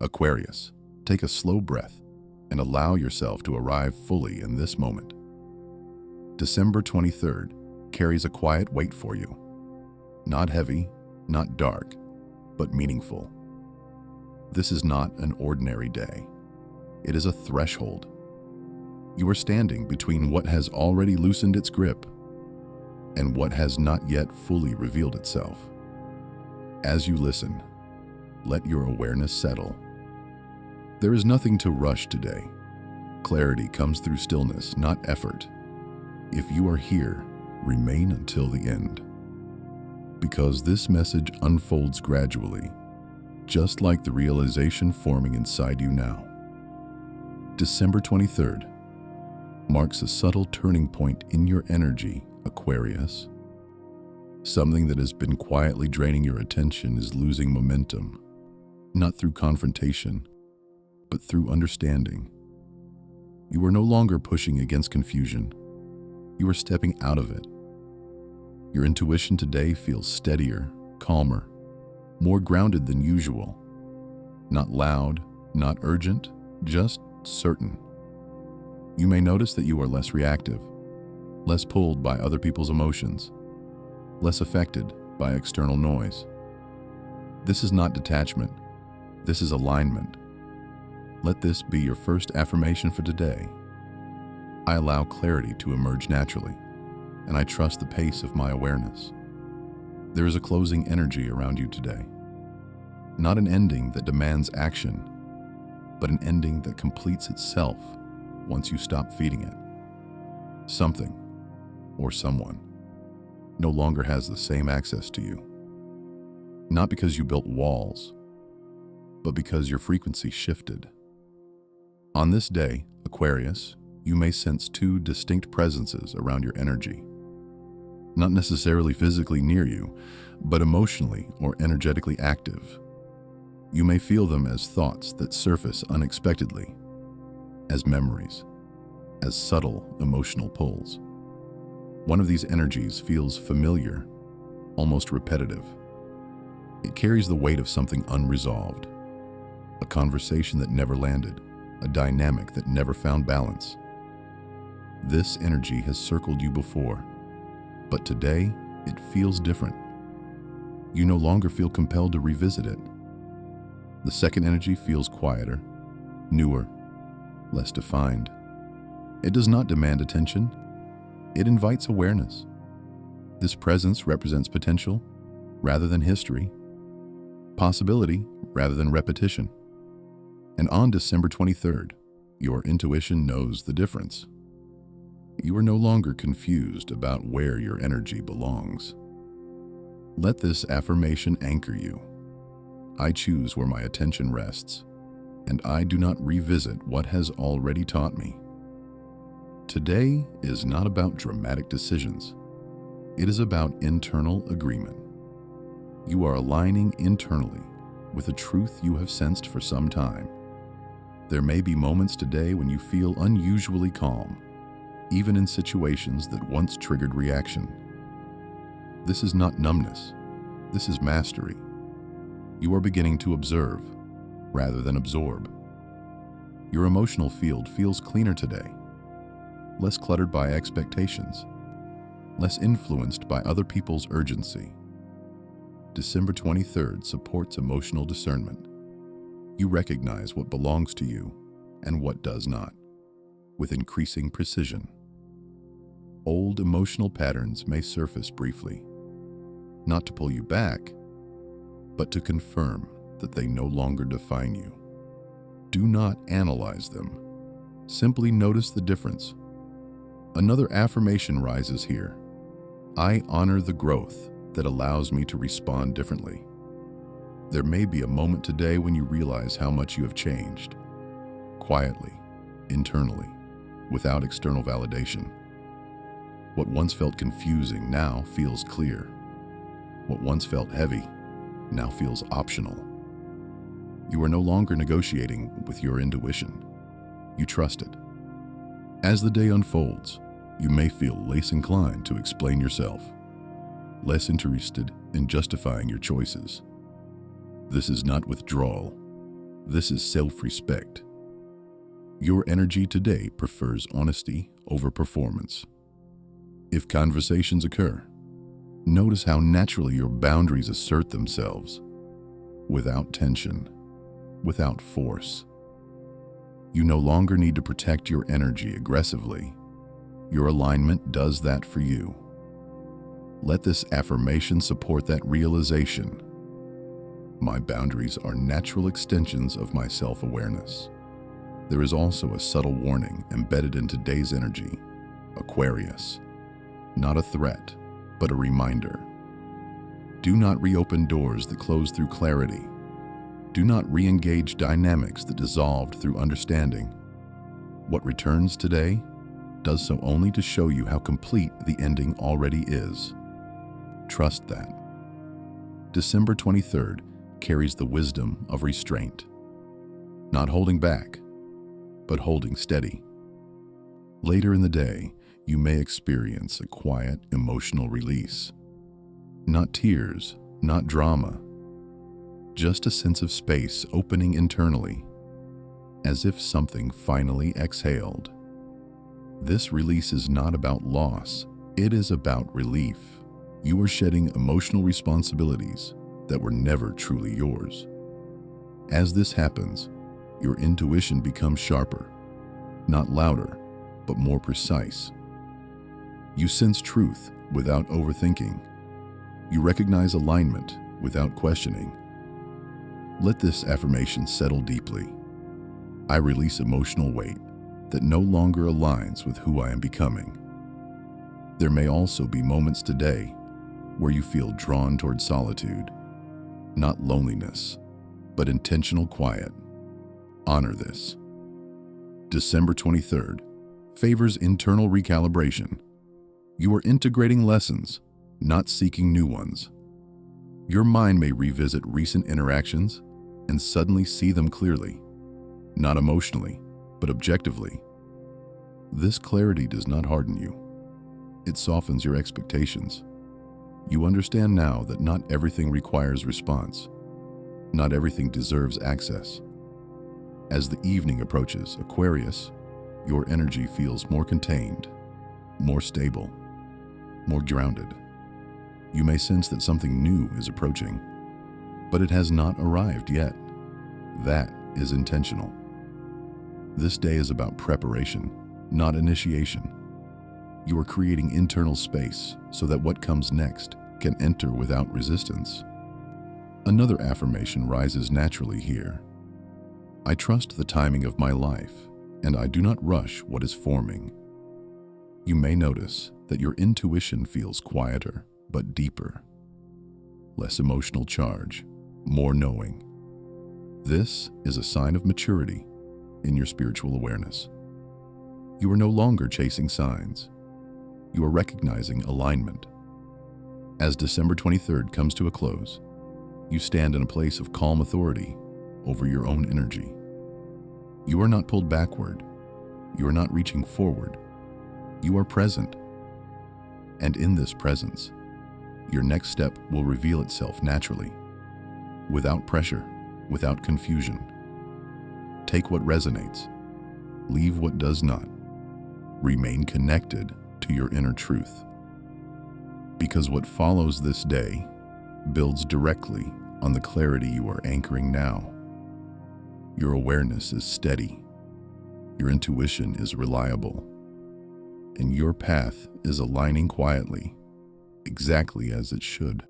Aquarius, take a slow breath and allow yourself to arrive fully in this moment. December 23rd carries a quiet weight for you. Not heavy, not dark, but meaningful. This is not an ordinary day. It is a threshold. You are standing between what has already loosened its grip and what has not yet fully revealed itself. As you listen, let your awareness settle. There is nothing to rush today. Clarity comes through stillness, not effort. If you are here, remain until the end. Because this message unfolds gradually, just like the realization forming inside you now. December 23rd marks a subtle turning point in your energy, Aquarius. Something that has been quietly draining your attention is losing momentum, not through confrontation, but through understanding. You are no longer pushing against confusion. You are stepping out of it. Your intuition today feels steadier, calmer, more grounded than usual. Not loud, not urgent, just certain. You may notice that you are less reactive, less pulled by other people's emotions, less affected by external noise. This is not detachment. This is alignment. Let this be your first affirmation for today. I allow clarity to emerge naturally, and I trust the pace of my awareness. There is a closing energy around you today. Not an ending that demands action, but an ending that completes itself once you stop feeding it. Something, or someone, no longer has the same access to you. Not because you built walls, but because your frequency shifted. On this day, Aquarius, you may sense two distinct presences around your energy. Not necessarily physically near you, but emotionally or energetically active. You may feel them as thoughts that surface unexpectedly, as memories, as subtle emotional pulls. One of these energies feels familiar, almost repetitive. It carries the weight of something unresolved, a conversation that never landed, a dynamic that never found balance. This energy has circled you before, but today it feels different. You no longer feel compelled to revisit it. The second energy feels quieter, newer, less defined. It does not demand attention. It invites awareness. This presence represents potential rather than history, possibility rather than repetition. And on December 23rd, your intuition knows the difference. You are no longer confused about where your energy belongs. Let this affirmation anchor you. I choose where my attention rests, and I do not revisit what has already taught me. Today is not about dramatic decisions. It is about internal agreement. You are aligning internally with a truth you have sensed for some time. There may be moments today when you feel unusually calm, even in situations that once triggered reaction. This is not numbness. This is mastery. You are beginning to observe rather than absorb. Your emotional field feels cleaner today, less cluttered by expectations, less influenced by other people's urgency. December 23rd supports emotional discernment. You recognize what belongs to you and what does not, with increasing precision. Old emotional patterns may surface briefly, not to pull you back, but to confirm that they no longer define you. Do not analyze them. Simply notice the difference. Another affirmation rises here. I honor the growth that allows me to respond differently. There may be a moment today when you realize how much you have changed. Quietly, internally, without external validation. What once felt confusing now feels clear. What once felt heavy now feels optional. You are no longer negotiating with your intuition. You trust it. As the day unfolds, you may feel less inclined to explain yourself, less interested in justifying your choices. This is not withdrawal. This is self-respect. Your energy today prefers honesty over performance. If conversations occur, notice how naturally your boundaries assert themselves, without tension, without force. You no longer need to protect your energy aggressively. Your alignment does that for you. Let this affirmation support that realization. My boundaries are natural extensions of my self-awareness. There is also a subtle warning embedded in today's energy, Aquarius. Not a threat, but a reminder. Do not reopen doors that close through clarity. Do not re-engage dynamics that dissolved through understanding. What returns today does so only to show you how complete the ending already is. Trust that. December 23rd carries the wisdom of restraint. Not holding back, but holding steady. Later in the day, you may experience a quiet emotional release. Not tears, not drama, just a sense of space opening internally, as if something finally exhaled. This release is not about loss, it is about relief. You are shedding emotional responsibilities that were never truly yours. As this happens, your intuition becomes sharper, not louder, but more precise. You sense truth without overthinking. You recognize alignment without questioning. Let this affirmation settle deeply. I release emotional weight that no longer aligns with who I am becoming. There may also be moments today where you feel drawn toward solitude, not loneliness, but intentional quiet. Honor this. December 23rd favors internal recalibration. You are integrating lessons, not seeking new ones. Your mind may revisit recent interactions and suddenly see them clearly, not emotionally, but objectively. This clarity does not harden you. It softens your expectations. You understand now that not everything requires response. Not everything deserves access. As the evening approaches, Aquarius, your energy feels more contained, more stable, more grounded. You may sense that something new is approaching, but it has not arrived yet. That is intentional. This day is about preparation, not initiation. You are creating internal space so that what comes next can enter without resistance. Another affirmation rises naturally here. I trust the timing of my life, and I do not rush what is forming. You may notice that your intuition feels quieter but deeper. Less emotional charge, more knowing. This is a sign of maturity in your spiritual awareness. You are no longer chasing signs. You are recognizing alignment. As December 23rd comes to a close, you stand in a place of calm authority over your own energy. You are not pulled backward. You are not reaching forward. You are present. And in this presence, your next step will reveal itself naturally, without pressure, without confusion. Take what resonates. Leave what does not. Remain connected to your inner truth. Because what follows this day builds directly on the clarity you are anchoring now. Your awareness is steady, your intuition is reliable, and your path is aligning quietly, exactly as it should.